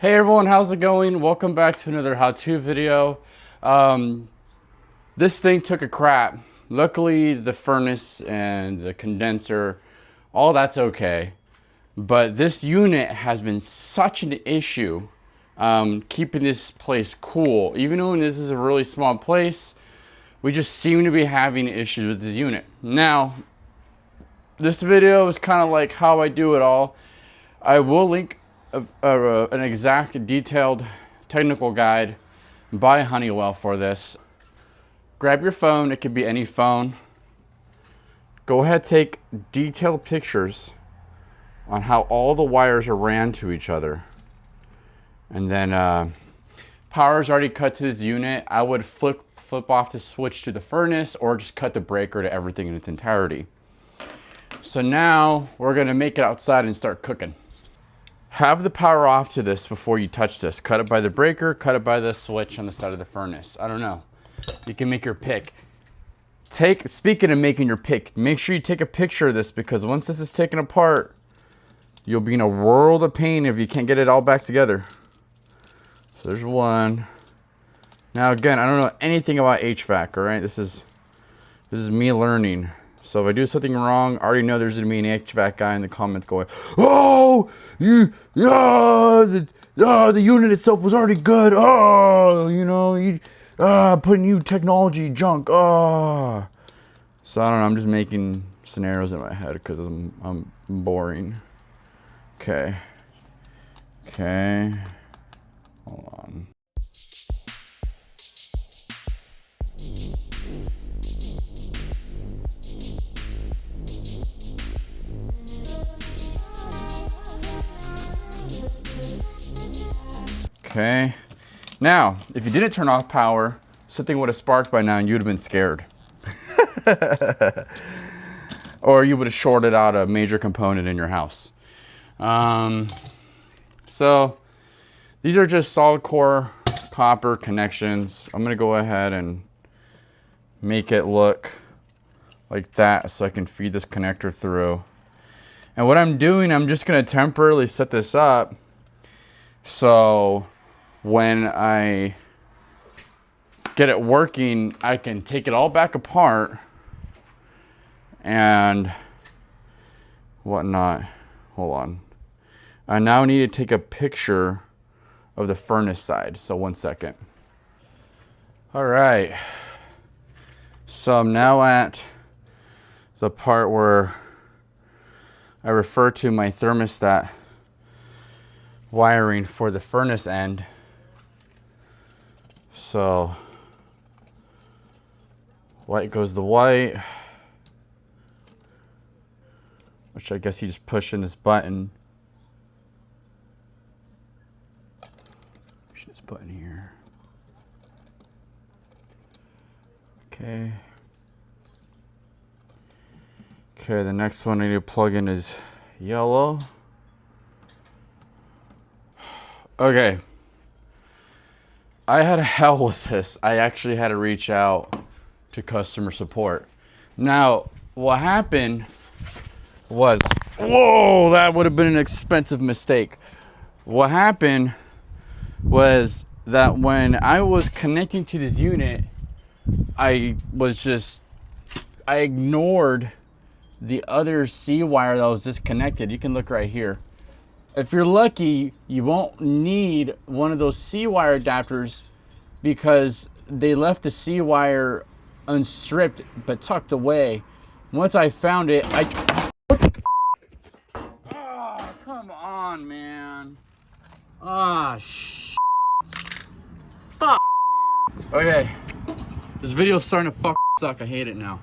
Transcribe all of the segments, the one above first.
Hey everyone, how's it going? Welcome back to another how-to video. This thing took a crap. Luckily, the furnace and the condenser, all that's okay. But this unit has been such an issue keeping this place cool. Even though this is a really small place, we just seem to be having issues with this unit. Now, this video is kind of like how I do it all. I will link an exact detailed technical guide by Honeywell for this. Grab your phone, it could be any phone. Go ahead, take detailed pictures on how all the wires are ran to each other. And then power is already cut to this unit. I would flip off the switch to the furnace or just cut the breaker to everything in its entirety. So now we're gonna make it outside and start cooking. Have the power off to this before you touch this. Cut it by the breaker, cut it by the switch on the side of the furnace. I don't know. You can make your pick. Speaking of making your pick, make sure you take a picture of this because once this is taken apart, you'll be in a world of pain if you can't get it all back together. So there's one. Now again, I don't know anything about HVAC, all right? This is me learning. So if I do something wrong, I already know there's gonna be an HVAC guy in the comments going, "Oh, the unit itself was already good. Oh, you know, putting new technology junk. Oh." So I don't know. I'm just making scenarios in my head because I'm boring. Okay. Hold on. Okay, now, if you didn't turn off power, something would have sparked by now and you'd have been scared. Or you would have shorted out a major component in your house. So, these are just solid core copper connections. I'm gonna go ahead and make it look like that so I can feed this connector through. And what I'm doing, I'm just gonna temporarily set this up so when I get it working, I can take it all back apart and whatnot. Hold on. I now need to take a picture of the furnace side. So 1 second. All right. So I'm now at the part where I refer to my thermostat wiring for the furnace end. So white goes the white, which I guess you just push in this button. Push this button here. Okay. Okay, the next one I need to plug in is yellow. Okay. I had hell with this. I actually had to reach out to customer support. Now, what happened was, whoa, that would have been an expensive mistake. What happened was that when I was connecting to this unit, I ignored the other C wire that was disconnected. You can look right here. If you're lucky, you won't need one of those C wire adapters because they left the C wire unstripped but tucked away. Once I found it, oh, come on, man. Ah, shit. Fuck, man. Okay, this video's starting to fuck suck. I hate it now.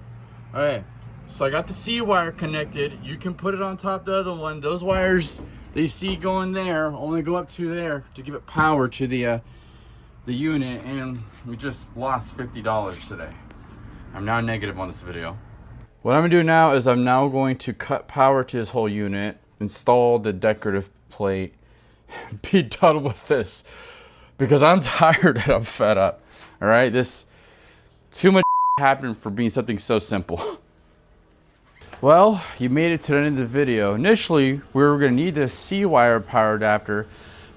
Okay, so I got the C wire connected. You can put it on top of the other one. Those wires that you see going there only go up to there to give it power to the unit, and we just lost $50 today. I'm now negative on this video. What I'm gonna do now is I'm now going to cut power to this whole unit, install the decorative plate, be done with this because I'm tired and I'm fed up. All right, too much happened for being something so simple. Well, you made it to the end of the video. Initially, we were going to need this C-wire power adapter,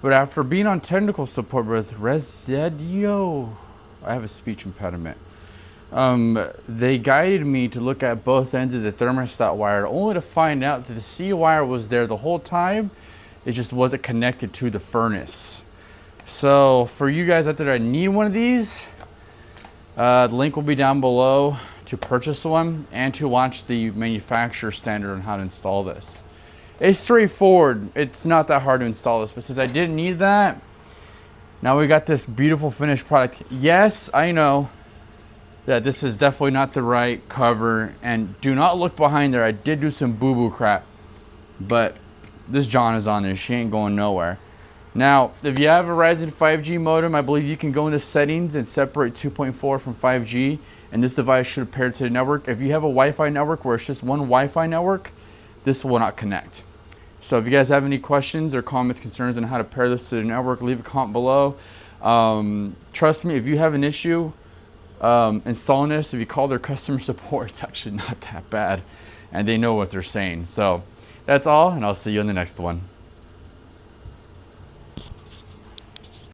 But after being on technical support with Residio, I have a speech impediment. They guided me to look at both ends of the thermostat wire, only to find out that the C wire was there the whole time. It just wasn't connected to the furnace. So for you guys out there that need one of these, the link will be down below to purchase one and to watch the manufacturer standard on how to install this. It's straightforward. It's not that hard to install this, but since I didn't need that, now we got this beautiful finished product. Yes, I know that this is definitely not the right cover, and do not look behind there. I did do some boo-boo crap, but this John is on there. She ain't going nowhere. Now, if you have a Ryzen 5G modem, I believe you can go into settings and separate 2.4 from 5G, and this device should pair to the network. If you have a Wi-Fi network where it's just one Wi-Fi network, this will not connect. So if you guys have any questions or comments, concerns on how to pair this to the network, leave a comment below. Trust me, if you have an issue installing this, if you call their customer support, it's actually not that bad, and they know what they're saying. So that's all, and I'll see you in the next one.